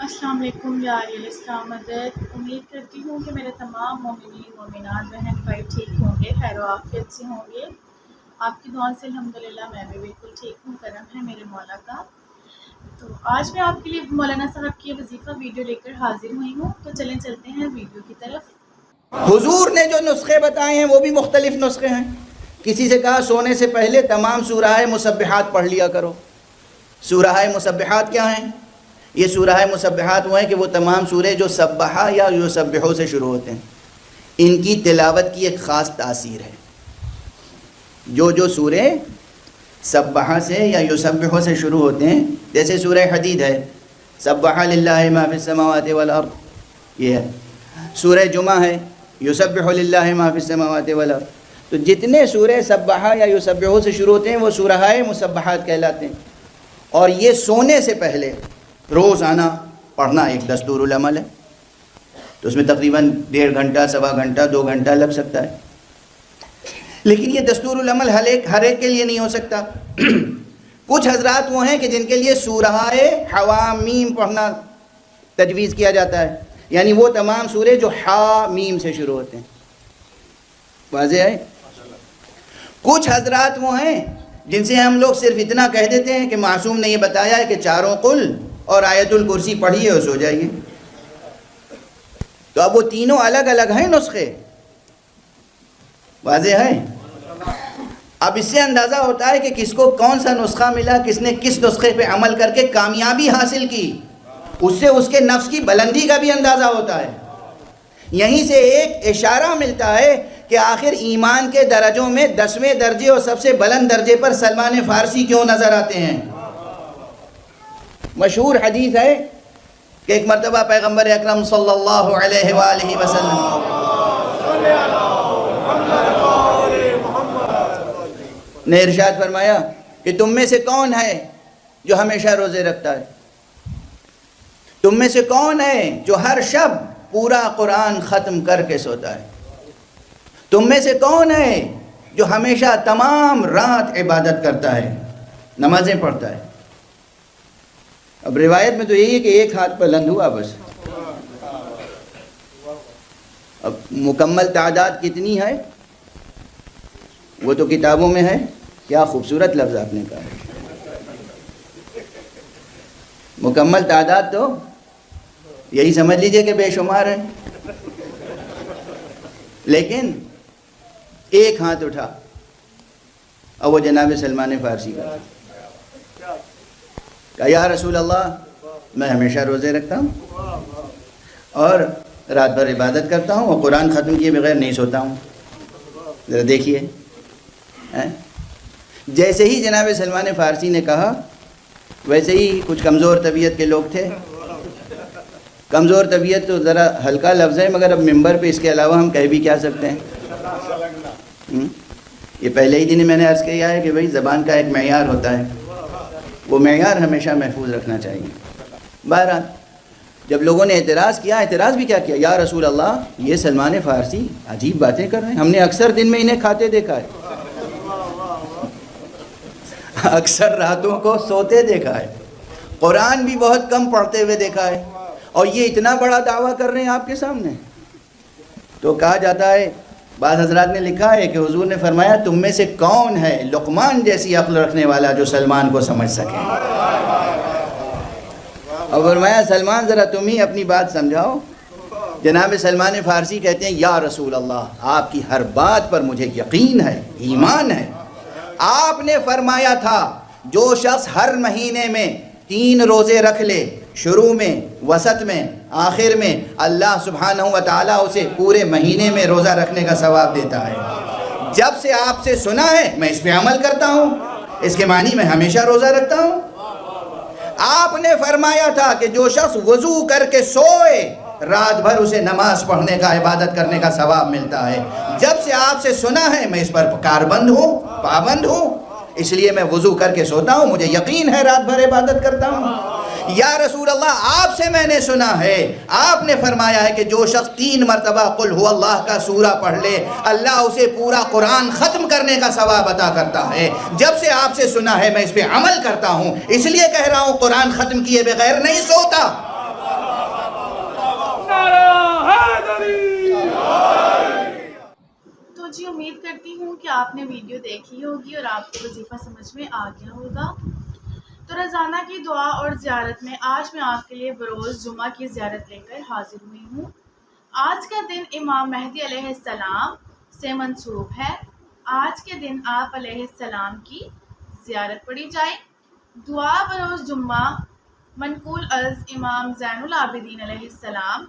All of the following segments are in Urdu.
السلام علیکم یا علی الاسلام مدد۔ امید کرتی ہوں کہ میرے تمام مومنین مومنات بہن بھائی ٹھیک ہوں گے، خیر و عافیت سے ہوں گے۔ آپ کی دعا سے الحمدللہ میں بھی بالکل ٹھیک ہوں، کرم ہے میرے مولا کا۔ تو آج میں آپ کے لیے مولانا صاحب کی وظیفہ ویڈیو لے کر حاضر ہوئی ہوں، تو چلیں چلتے ہیں ویڈیو کی طرف۔ حضور نے جو نسخے بتائے ہیں وہ بھی مختلف نسخے ہیں۔ کسی سے کہا سونے سے پہلے تمام سورہ مسبحات پڑھ لیا کرو۔ سورہ مسبحات کیا ہیں؟ یہ سورہ مسبحات وہ ہیں کہ وہ تمام سورے جو سبحہ یا یسبحو سے شروع ہوتے ہیں، ان کی تلاوت کی ایک خاص تاثیر ہے۔ جو سورے سبحہ سے یا یسبحو سے شروع ہوتے ہیں، جیسے سورہ حدید ہے، سبح للہ ما فی السماوات والارض، یہ ہے۔ سورہ جمعہ ہے، یسبح للہ ما فی السماوات والارض۔ تو جتنے سورے سبحہ یا یسبحو سے شروع ہوتے ہیں وہ سورہ مسبحات کہلاتے ہیں، اور یہ سونے سے پہلے روزانہ پڑھنا ایک دستور العمل ہے۔ تو اس میں تقریباً 1.5 گھنٹہ، 1.25 گھنٹہ، 2 گھنٹہ لگ سکتا ہے، لیکن یہ دستور العمل ہر ایک کے لیے نہیں ہو سکتا۔ کچھ حضرات وہ ہیں کہ جن کے لیے سورہ حوامیم پڑھنا تجویز کیا جاتا ہے، یعنی وہ تمام سورے جو حامیم سے شروع ہوتے ہیں۔ واضح ہے؟ کچھ حضرات وہ ہیں جن سے ہم لوگ صرف اتنا کہہ دیتے ہیں کہ معصوم نے یہ بتایا ہے کہ 4 قل اور آیت الکرسی پڑھیے اور سو جائیے۔ تو اب وہ تینوں الگ الگ ہیں نسخے۔ واضح ہے؟ اب اس سے اندازہ ہوتا ہے کہ کس کو کون سا نسخہ ملا، کس نے کس نسخے پہ عمل کر کے کامیابی حاصل کی، اس سے اس کے نفس کی بلندی کا بھی اندازہ ہوتا ہے۔ یہیں سے ایک اشارہ ملتا ہے کہ آخر ایمان کے درجوں میں 10ویں درجے اور سب سے بلند درجے پر سلمان فارسی کیوں نظر آتے ہیں۔ مشہور حدیث ہے کہ ایک مرتبہ پیغمبر اکرم صلی اللہ علیہ وآلہ وسلم نے ارشاد فرمایا کہ تم میں سے کون ہے جو ہمیشہ روزے رکھتا ہے؟ تم میں سے کون ہے جو ہر شب پورا قرآن ختم کر کے سوتا ہے؟ تم میں سے کون ہے جو ہمیشہ تمام رات عبادت کرتا ہے، نمازیں پڑھتا ہے؟ اب روایت میں تو یہی ہے کہ ایک ہاتھ بلند ہوا بس۔ اب مکمل تعداد کتنی ہے وہ تو کتابوں میں ہے۔ کیا خوبصورت لفظ آپ نے کہا، مکمل تعداد تو یہی سمجھ لیجئے کہ بے شمار ہے، لیکن ایک ہاتھ اٹھا اور وہ جناب سلمان فارسی کا کہا یا رسول اللہ میں ہمیشہ روزے رکھتا ہوں اور رات بھر عبادت کرتا ہوں اور قرآن ختم کیے بغیر نہیں سوتا ہوں۔ ذرا دیکھیے، جیسے ہی جناب سلمان فارسی نے کہا ویسے ہی کچھ کمزور طبیعت کے لوگ تھے۔ کمزور طبیعت تو ذرا ہلکا لفظ ہے، مگر اب ممبر پہ اس کے علاوہ ہم کہہ بھی کیا سکتے ہیں۔ یہ پہلے ہی دن میں نے عرض کیا ہے کہ بھئی زبان کا ایک معیار ہوتا ہے، وہ معیار ہمیشہ محفوظ رکھنا چاہیے۔ بہرحال جب لوگوں نے اعتراض کیا، اعتراض بھی کیا کیا، یا رسول اللہ یہ سلمان فارسی عجیب باتیں کر رہے ہیں، ہم نے اکثر دن میں انہیں کھاتے دیکھا ہے، اکثر راتوں کو سوتے دیکھا ہے، قرآن بھی بہت کم پڑھتے ہوئے دیکھا ہے، اور یہ اتنا بڑا دعویٰ کر رہے ہیں آپ کے سامنے۔ تو کہا جاتا ہے، بعض حضرات نے لکھا ہے کہ حضور نے فرمایا تم میں سے کون ہے لقمان جیسی عقل رکھنے والا جو سلمان کو سمجھ سکے، اور فرمایا سلمان ذرا تم ہی اپنی بات سمجھاؤ۔ جناب سلمان فارسی کہتے ہیں یا رسول اللہ آپ کی ہر بات پر مجھے یقین ہے، ایمان ہے۔ آپ نے فرمایا تھا جو شخص ہر مہینے میں 3 روزے رکھ لے، شروع میں، وسط میں، آخر میں، اللہ سبحانہ و تعالیٰ اسے پورے مہینے میں روزہ رکھنے کا ثواب دیتا ہے۔ جب سے آپ سے سنا ہے میں اس پہ عمل کرتا ہوں، اس کے معنی میں ہمیشہ روزہ رکھتا ہوں۔ آپ نے فرمایا تھا کہ جو شخص وضو کر کے سوئے رات بھر اسے نماز پڑھنے کا، عبادت کرنے کا ثواب ملتا ہے۔ جب سے آپ سے سنا ہے میں اس پر کاربند ہوں، پابند ہوں، اس لیے میں وضو کر کے سوتا ہوں، مجھے یقین ہے رات بھر عبادت کرتا ہوں۔ یا رسول اللہ آپ سے میں نے سنا ہے آپ نے فرمایا ہے کہ جو شخص 3 مرتبہ قل هو اللہ کا سورہ پڑھ لے اللہ اسے پورا قرآن ختم کرنے کا ثواب عطا کرتا ہے۔ جب سے آپ سے سنا ہے میں اس پہ عمل کرتا ہوں، اس لیے کہہ رہا ہوں قرآن ختم کیے بغیر نہیں سوتا۔ تو جی امید کرتی ہوں کہ آپ نے ویڈیو دیکھی ہوگی اور آپ کو وظیفہ سمجھ میں آ گیا ہوگا۔ تو روزانہ کی دعا اور زیارت میں آج میں آپ کے لیے بروز جمعہ کی زیارت لے کر حاضر ہوئی ہوں۔ آج کا دن امام مہدی علیہ السلام سے منسوب ہے۔ آج کے دن آپ علیہ السلام کی زیارت پڑھی جائے۔ دعا بروز جمعہ منقول از امام زین العابدین علیہ السلام۔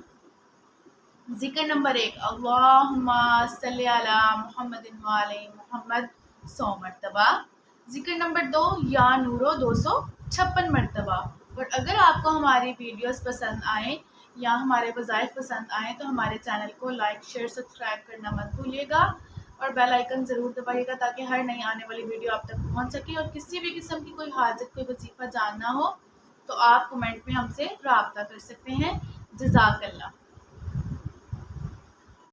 ذکر نمبر 1 اللہم صلی علی محمد وعلی محمد 100 مرتبہ۔ ذکر نمبر 2 یا نورو 256 مرتبہ۔ اور اگر آپ کو ہماری ویڈیوز پسند آئیں یا ہمارے وظائف پسند آئیں تو ہمارے چینل کو لائک شیئر سبسکرائب کرنا مت بھولیے گا اور بیل آئیکن ضرور دبائیے گا تاکہ ہر نئی آنے والی ویڈیو آپ تک پہنچ سکے۔ اور کسی بھی قسم کی کوئی حاجت کوئی وظیفہ جاننا ہو تو آپ کمنٹ میں ہم سے رابطہ کر سکتے ہیں۔ جزاک اللہ۔